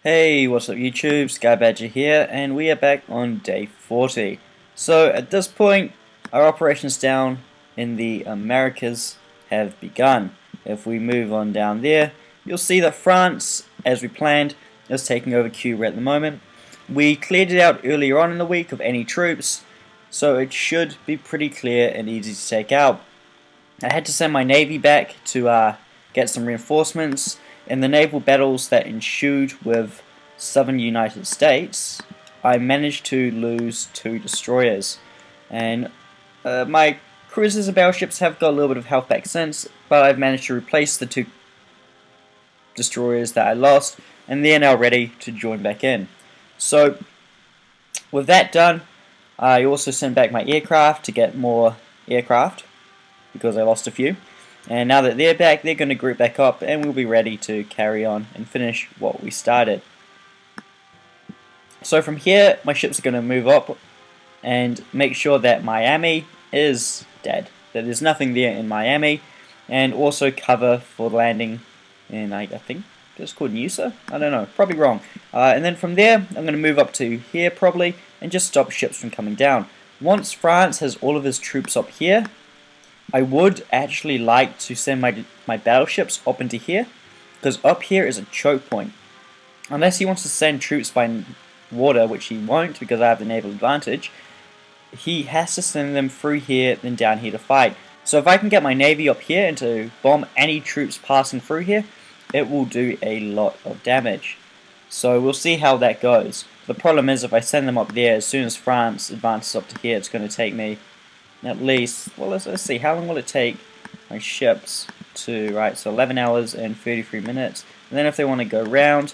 Hey, what's up YouTube? Sky Badger here, and we are back on day 40. So at this point, our operations down in the Americas have begun. If we move on down there, you'll see that France, as we planned, is taking over Cuba at the moment. We cleared it out earlier on in the week of any troops, so it should be pretty clear and easy to take out. I had to send my navy back to get some reinforcements. In the naval battles that ensued with southern United States, I managed to lose 2 destroyers. And my cruisers and battleships have got a little bit of health back since, but I've managed to replace the 2 destroyers that I lost, and they're now ready to join back in. So, with that done, I also sent back my aircraft to get more aircraft, because I lost a few. And now that they're back, they're going to group back up and we'll be ready to carry on and finish what we started. So from here, my ships are going to move up and make sure that Miami is dead. That there's nothing there in Miami, and also cover for landing in, I think it's called Nusa? I don't know, probably wrong. And then from there, I'm going to move up to here probably and just stop ships from coming down. Once France has all of his troops up here, I would actually like to send my battleships up into here, because up here is a choke point. Unless he wants to send troops by water, which he won't because I have the naval advantage, he has to send them through here then down here to fight. So if I can get my navy up here and to bomb any troops passing through here, it will do a lot of damage. So we'll see how that goes. The problem is if I send them up there, as soon as France advances up to here, it's going to take me at least, well, let's see, how long will it take my ships to, right, so 11 hours and 33 minutes, and then if they want to go round,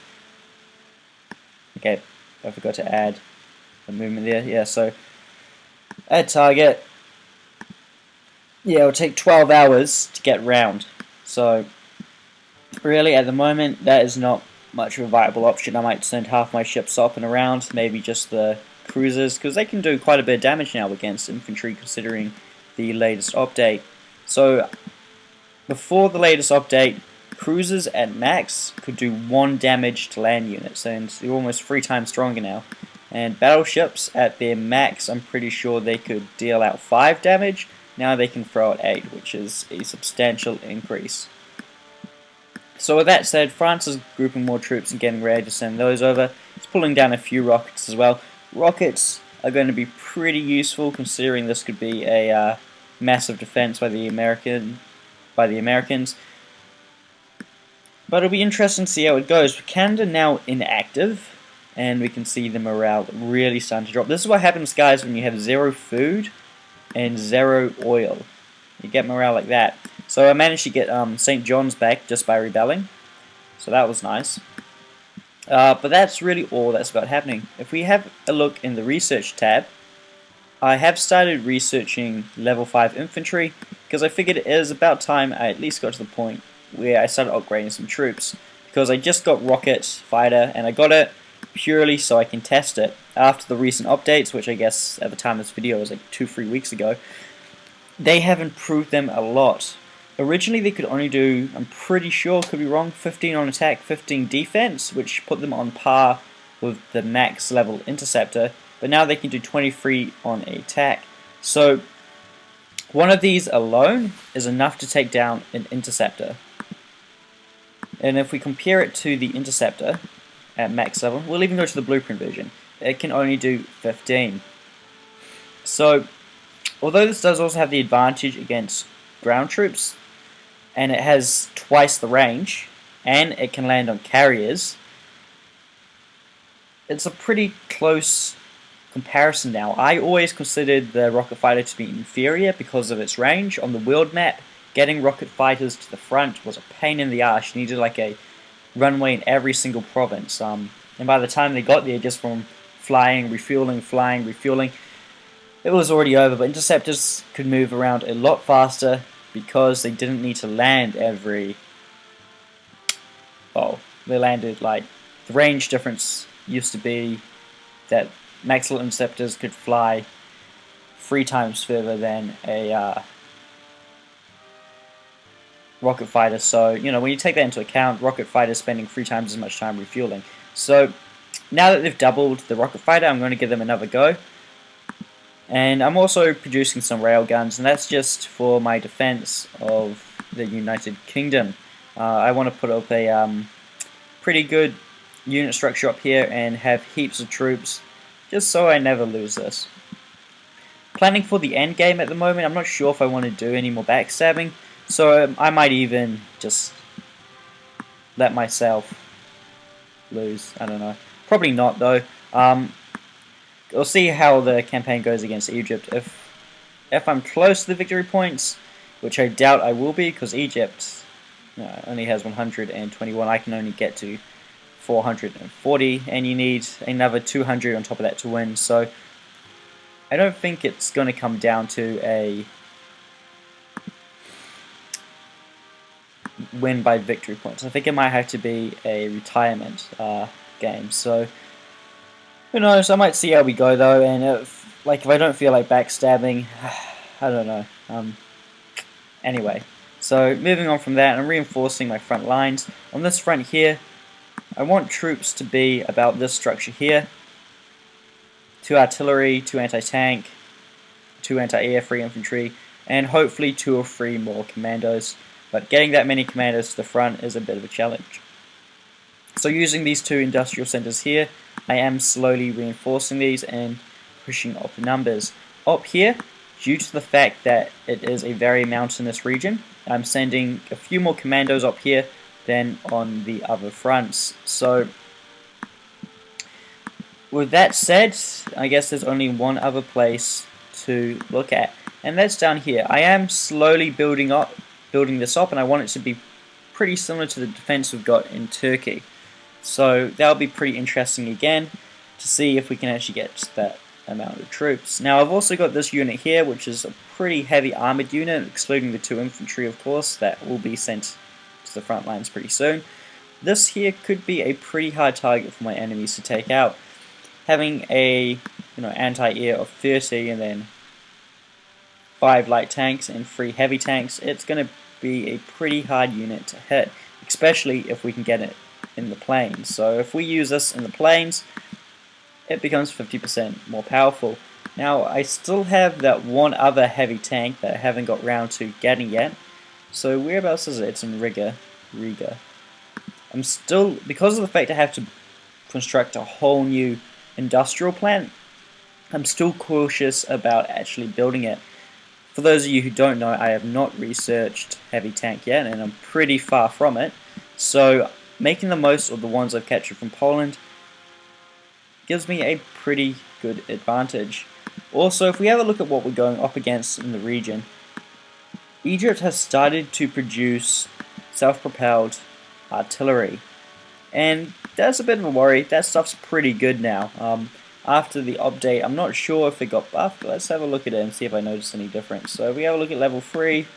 okay, I forgot to add a movement there, yeah, so, add target, yeah, it'll take 12 hours to get round, so, really, at the moment, that is not much of a viable option. I might send half my ships up and around, maybe just the cruisers, because they can do quite a bit of damage now against infantry considering the latest update. So before the latest update, cruisers at max could do 1 damage to land units, and they're almost 3 times stronger now. And battleships at their max, I'm pretty sure they could deal out 5 damage. Now they can throw out 8, which is a substantial increase. So with that said, France is grouping more troops and getting ready to send those over. It's pulling down a few rockets as well. Rockets are going to be pretty useful considering this could be a massive defense by the Americans. But it'll be interesting to see how it goes. Canada now inactive, and we can see the morale really starting to drop. This is what happens, guys, when you have 0 food and 0 oil. You get morale like that. So I managed to get St. John's back just by rebelling, so that was nice. But that's really all that's about happening. If we have a look in the research tab, I have started researching level 5 infantry because I figured it is about time I at least got to the point where I started upgrading some troops, because I just got rocket fighter and I got it purely so I can test it after the recent updates, which I guess at the time of this video was like 2-3 weeks ago. They have improved them a lot. Originally they could only do, I'm pretty sure, could be wrong, 15 on attack, 15 defense, which put them on par with the max level interceptor, but now they can do 23 on attack. So one of these alone is enough to take down an interceptor. And if we compare it to the interceptor at max level, we'll even go to the blueprint version, it can only do 15. So although this does also have the advantage against ground troops, and it has twice the range, and it can land on carriers, it's a pretty close comparison now. I always considered the rocket fighter to be inferior because of its range. On the world map, getting rocket fighters to the front was a pain in the arse. You needed like a runway in every single province, and by the time they got there, just from flying, refueling, it was already over. But interceptors could move around a lot faster because they didn't need to land every, well, they landed like, the range difference used to be that MacLeod interceptors could fly 3 times further than a rocket fighter. So, you know, when you take that into account, rocket fighters spending 3 times as much time refueling, So now that they've doubled the rocket fighter, I'm going to give them another go. And I'm also producing some railguns, and that's just for my defense of the United Kingdom. I want to put up a pretty good unit structure up here and have heaps of troops, just so I never lose this. Planning for the end game at the moment, I'm not sure if I want to do any more backstabbing, so I might even just let myself lose. I don't know. Probably not though. We'll see how the campaign goes against Egypt. If I'm close to the victory points, which I doubt I will be, because Egypt only has 121, I can only get to 440, and you need another 200 on top of that to win. So I don't think it's going to come down to a win by victory points. I think it might have to be a retirement game. So who knows? I might see how we go though, and if I don't feel like backstabbing, I don't know. Anyway, so moving on from that, I'm reinforcing my front lines. On this front here, I want troops to be about this structure here. 2 artillery, 2 anti-tank, 2 anti-air, 3 infantry, and hopefully 2 or 3 more commandos. But getting that many commandos to the front is a bit of a challenge. So using these 2 industrial centers here, I am slowly reinforcing these and pushing up the numbers. Up here, due to the fact that it is a very mountainous region, I'm sending a few more commandos up here than on the other fronts. So with that said, I guess there's only one other place to look at, and that's down here. I am slowly building this up, and I want it to be pretty similar to the defense we've got in Turkey. So that'll be pretty interesting again to see if we can actually get that amount of troops. Now I've also got this unit here, which is a pretty heavy armored unit, excluding the 2 infantry of course, that will be sent to the front lines pretty soon. This here could be a pretty hard target for my enemies to take out. Having a anti-air of 30 and then 5 light tanks and 3 heavy tanks, it's going to be a pretty hard unit to hit, especially if we can get it in the plains. So if we use this in the plains, it becomes 50% more powerful. Now I still have that one other heavy tank that I haven't got round to getting yet. So whereabouts is it? It's in Riga. I'm still, because of the fact I have to construct a whole new industrial plant, I'm still cautious about actually building it. For those of you who don't know, I have not researched heavy tank yet, and I'm pretty far from it. So making the most of the ones I've captured from Poland gives me a pretty good advantage. Also, if we have a look at what we're going up against in the region, Egypt has started to produce self-propelled artillery, and that's a bit of a worry. That stuff's pretty good now. After the update, I'm not sure if it got buffed, but let's have a look at it and see if I notice any difference. So we have a look at level 3,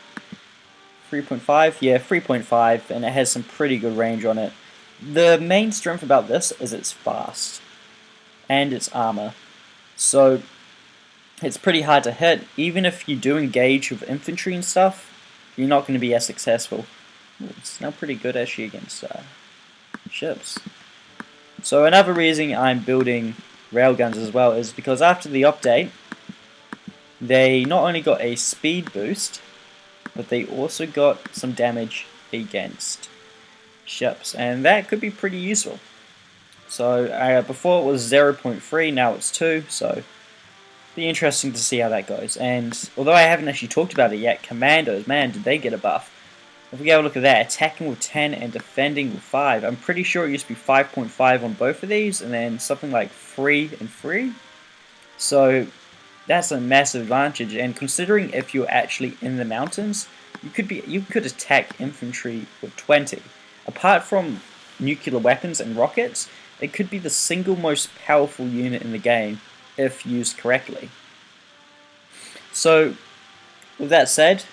3.5, yeah, 3.5, and it has some pretty good range on it. The main strength about this is it's fast, and its armor. So it's pretty hard to hit. Even if you do engage with infantry and stuff, you're not going to be as successful. Ooh, it's now pretty good actually against ships. So another reason I'm building railguns as well is because after the update, they not only got a speed boost, but they also got some damage against ships, and that could be pretty useful. So before it was 0.3, now it's 2, so be interesting to see how that goes. And although I haven't actually talked about it yet, commandos, man, did they get a buff. If we have a look at that, attacking with 10 and defending with 5. I'm pretty sure it used to be 5.5 on both of these, and then something like 3 and 3. So that's a massive advantage, and considering if you're actually in the mountains, you could attack infantry with 20. Apart from nuclear weapons and rockets, it could be the single most powerful unit in the game if used correctly. So with that said,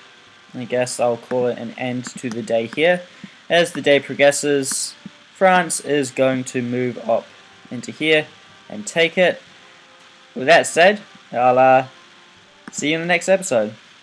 I guess I'll call it an end to the day here. As the day progresses, France is going to move up into here and take it. With that said, I'll see you in the next episode.